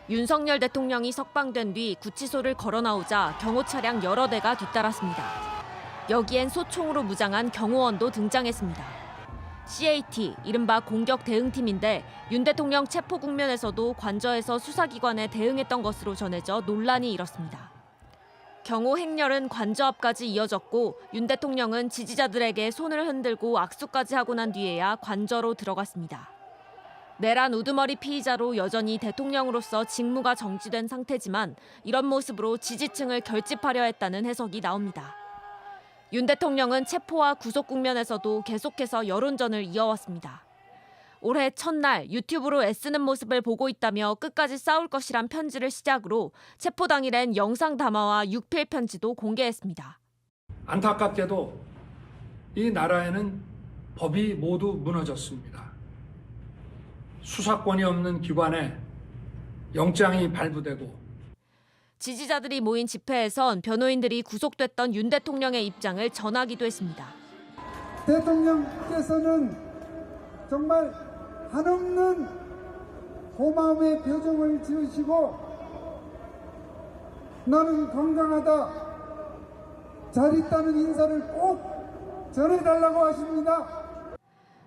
윤석열 대통령이 석방된 뒤 구치소를 걸어 나오자 경호 차량 여러 대가 뒤따랐습니다. 여기엔 소총으로 무장한 경호원도 등장했습니다. CAT, 이른바 공격 대응팀인데 윤 대통령 체포 국면에서도 관저에서 수사기관에 대응했던 것으로 전해져 논란이 일었습니다. 경호 행렬은 관저 앞까지 이어졌고 윤 대통령은 지지자들에게 손을 흔들고 악수까지 하고 난 뒤에야 관저로 들어갔습니다. 내란 우두머리 피의자로 여전히 대통령으로서 직무가 정지된 상태지만 이런 모습으로 지지층을 결집하려 했다는 해석이 나옵니다. 윤 대통령은 체포와 구속 국면에서도 계속해서 여론전을 이어왔습니다. 올해 첫날 유튜브로 애쓰는 모습을 보고 있다며 끝까지 싸울 것이란 편지를 시작으로 체포 당일엔 영상 담화와 육필 편지도 공개했습니다. 안타깝게도 이 나라에는 법이 모두 무너졌습니다. 수사권이 없는 기관에 영장이 발부되고 지지자들이 모인 집회에선 변호인들이 구속됐던 윤 대통령의 입장을 전하기도 했습니다. 대통령께서는 정말 한없는 고마움의 표정을 지으시고 나는 건강하다, 잘 있다는 인사를 꼭 전해달라고 하십니다.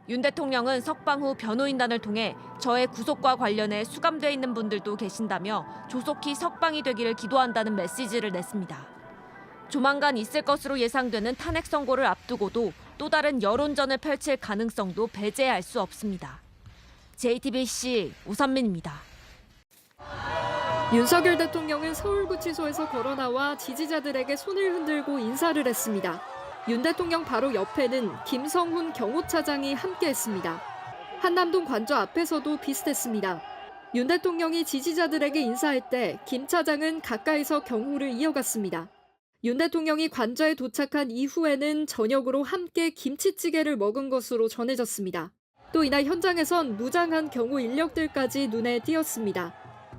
윤 대통령은 석방 후 변호인단을 통해 저의 구속과 관련해 수감돼 있는 분들도 계신다며 조속히 석방이 되기를 기도한다는 메시지를 냈습니다. 조만간 있을 것으로 예상되는 탄핵 선고를 앞두고도 또 다른 여론전을 펼칠 가능성도 배제할 수 없습니다. JTBC 오선민입니다. 윤석열 대통령은 서울구치소에서 걸어나와 지지자들에게 손을 흔들고 인사를 했습니다. 윤 대통령 바로 옆에는 김성훈 경호차장이 함께했습니다. 한남동 관저 앞에서도 비슷했습니다. 윤 대통령이 지지자들에게 인사할 때 김 차장은 가까이서 경호를 이어갔습니다. 윤 대통령이 관저에 도착한 이후에는 저녁으로 함께 김치찌개를 먹은 것으로 전해졌습니다. 또 이날 현장에선 무장한 경호 인력들까지 눈에 띄었습니다.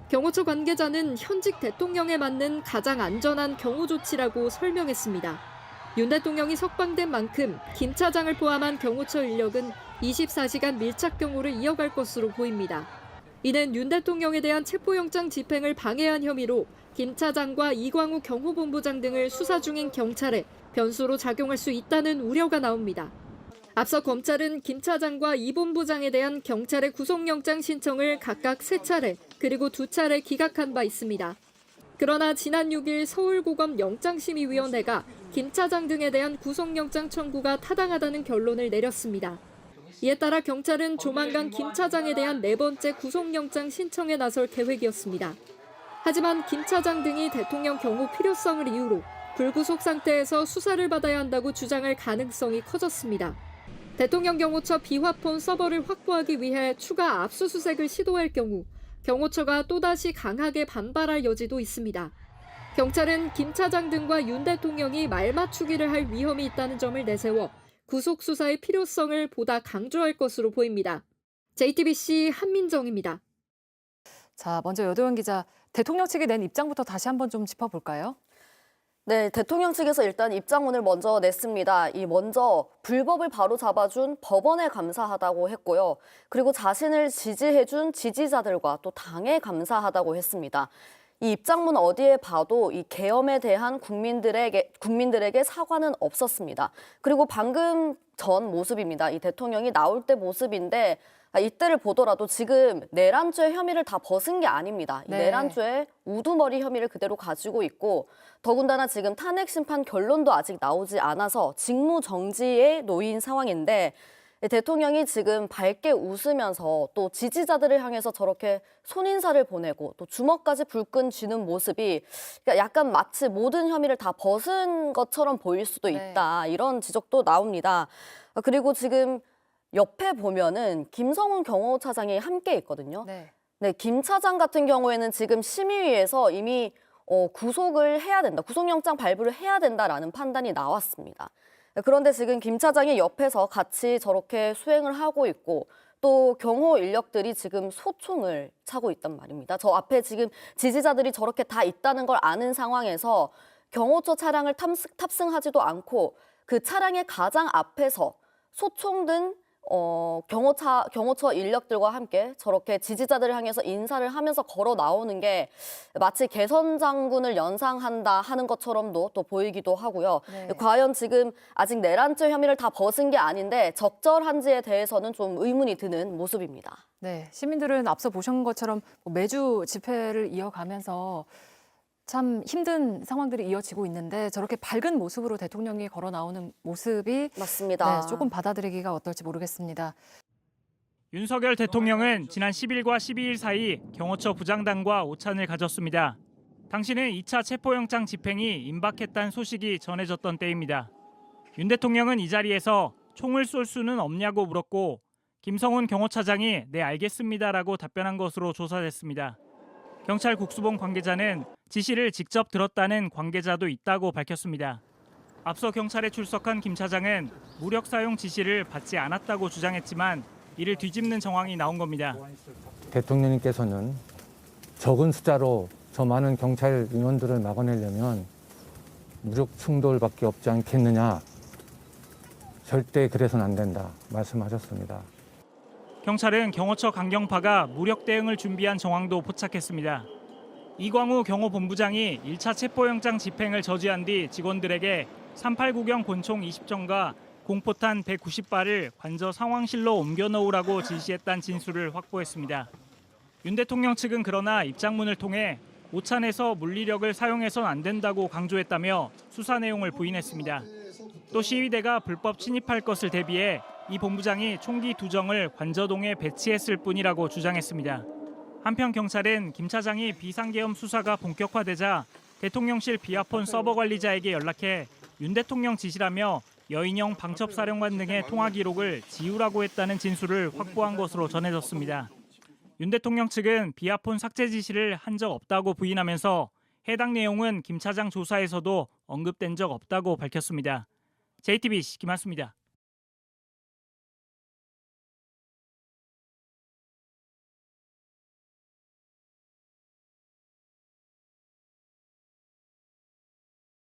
경호처 관계자는 현직 대통령에 맞는 가장 안전한 경호 조치라고 설명했습니다. 윤 대통령이 석방된 만큼 김 차장을 포함한 경호처 인력은 24시간 밀착 경호를 이어갈 것으로 보입니다. 이는 윤 대통령에 대한 체포영장 집행을 방해한 혐의로 김 차장과 이광우 경호본부장 등을 수사 중인 경찰에 변수로 작용할 수 있다는 우려가 나옵니다. 앞서 검찰은 김 차장과 이 본부장에 대한 경찰의 구속영장 신청을 각각 3차례 그리고 2차례 기각한 바 있습니다. 그러나 지난 6일 서울고검 영장심의위원회가 김 차장 등에 대한 구속영장 청구가 타당하다는 결론을 내렸습니다. 이에 따라 경찰은 조만간 김 차장에 대한 4번째 구속영장 신청에 나설 계획이었습니다. 하지만 김 차장 등이 대통령 경호 필요성을 이유로 불구속 상태에서 수사를 받아야 한다고 주장할 가능성이 커졌습니다. 대통령 경호처 비화폰 서버를 확보하기 위해 추가 압수수색을 시도할 경우 경호처가 또다시 강하게 반발할 여지도 있습니다. 경찰은 김 차장 등과 윤 대통령이 말맞추기를 할 위험이 있다는 점을 내세워 구속 수사의 필요성을 보다 강조할 것으로 보입니다. JTBC 한민정입니다. 자, 먼저 여도현 기자, 대통령 측이 낸 입장부터 다시 한번 좀 짚어볼까요? 네, 대통령 측에서 일단 입장문을 먼저 냈습니다. 먼저 불법을 바로잡아준 법원에 감사하다고 했고요. 그리고 자신을 지지해준 지지자들과 또 당에 감사하다고 했습니다. 이 입장문 어디에 봐도 이 계엄에 대한 국민들에게 사과는 없었습니다. 그리고 방금 전 모습입니다. 이 대통령이 나올 때 모습인데 이때를 보더라도 지금 내란죄 혐의를 다 벗은 게 아닙니다. 이 내란죄 우두머리 혐의를 그대로 가지고 있고 더군다나 지금 탄핵 심판 결론도 아직 나오지 않아서 직무 정지에 놓인 상황인데 대통령이 지금 밝게 웃으면서 또 지지자들을 향해서 저렇게 손인사를 보내고 또 주먹까지 불끈 쥐는 모습이 약간 마치 모든 혐의를 다 벗은 것처럼 보일 수도 있다. 이런 지적도 나옵니다. 그리고 지금 옆에 보면은 김성훈 경호차장이 함께 있거든요. 네, 김 차장 같은 경우에는 지금 심의위에서 이미 구속을 해야 된다, 구속영장 발부를 해야 된다라는 판단이 나왔습니다. 그런데 지금 김 차장이 옆에서 같이 저렇게 수행을 하고 있고 또 경호 인력들이 지금 소총을 차고 있단 말입니다. 저 앞에 지금 지지자들이 저렇게 다 있다는 걸 아는 상황에서 경호처 차량을 탑승하지도 않고 그 차량의 가장 앞에서 소총 든 경호처 인력들과 함께 저렇게 지지자들을 향해서 인사를 하면서 걸어 나오는 게 마치 개선 장군을 연상한다 하는 것처럼도 또 보이기도 하고요. 네. 과연 지금 아직 내란죄 혐의를 다 벗은 게 아닌데 적절한지에 대해서는 좀 의문이 드는 모습입니다. 네, 시민들은 앞서 보신 것처럼 매주 집회를 이어가면서 참 힘든 상황들이 이어지고 있는데 저렇게 밝은 모습으로 대통령이 걸어 나오는 모습이 맞습니다. 네, 조금 받아들이기가 어떨지 모르겠습니다. 윤석열 대통령은 지난 10일과 12일 사이 경호처 부장단과 오찬을 가졌습니다. 당시는 2차 체포영장 집행이 임박했다는 소식이 전해졌던 때입니다. 윤 대통령은 이 자리에서 총을 쏠 수는 없냐고 물었고 김성훈 경호차장이 네 알겠습니다라고 답변한 것으로 조사됐습니다. 경찰 국수본 관계자는 지시를 직접 들었다는 관계자도 있다고 밝혔습니다. 앞서 경찰에 출석한 김 차장은 무력 사용 지시를 받지 않았다고 주장했지만 이를 뒤집는 정황이 나온 겁니다. 대통령님께서는 적은 숫자로 저 많은 경찰 인원들을 막아내려면 무력 충돌밖에 없지 않겠느냐. 절대 그래서는 안 된다 말씀하셨습니다. 경찰은 경호처 강경파가 무력 대응을 준비한 정황도 포착했습니다. 이광우 경호본부장이 1차 체포영장 집행을 저지한 뒤 직원들에게 389경 권총 20정과 공포탄 190발을 관저 상황실로 옮겨놓으라고 지시했다는 진술을 확보했습니다. 윤 대통령 측은 그러나 입장문을 통해 오찬에서 물리력을 사용해서는 안 된다고 강조했다며 수사 내용을 부인했습니다. 또 시위대가 불법 침입할 것을 대비해 이 본부장이 총기 2정을 관저동에 배치했을 뿐이라고 주장했습니다. 한편 경찰은 김 차장이 비상계엄 수사가 본격화되자 대통령실 비아폰 서버 관리자에게 연락해 윤 대통령 지시라며 여인영 방첩사령관 등의 통화 기록을 지우라고 했다는 진술을 확보한 것으로 전해졌습니다. 윤 대통령 측은 비아폰 삭제 지시를 한 적 없다고 부인하면서 해당 내용은 김 차장 조사에서도 언급된 적 없다고 밝혔습니다. JTBC 김한수입니다.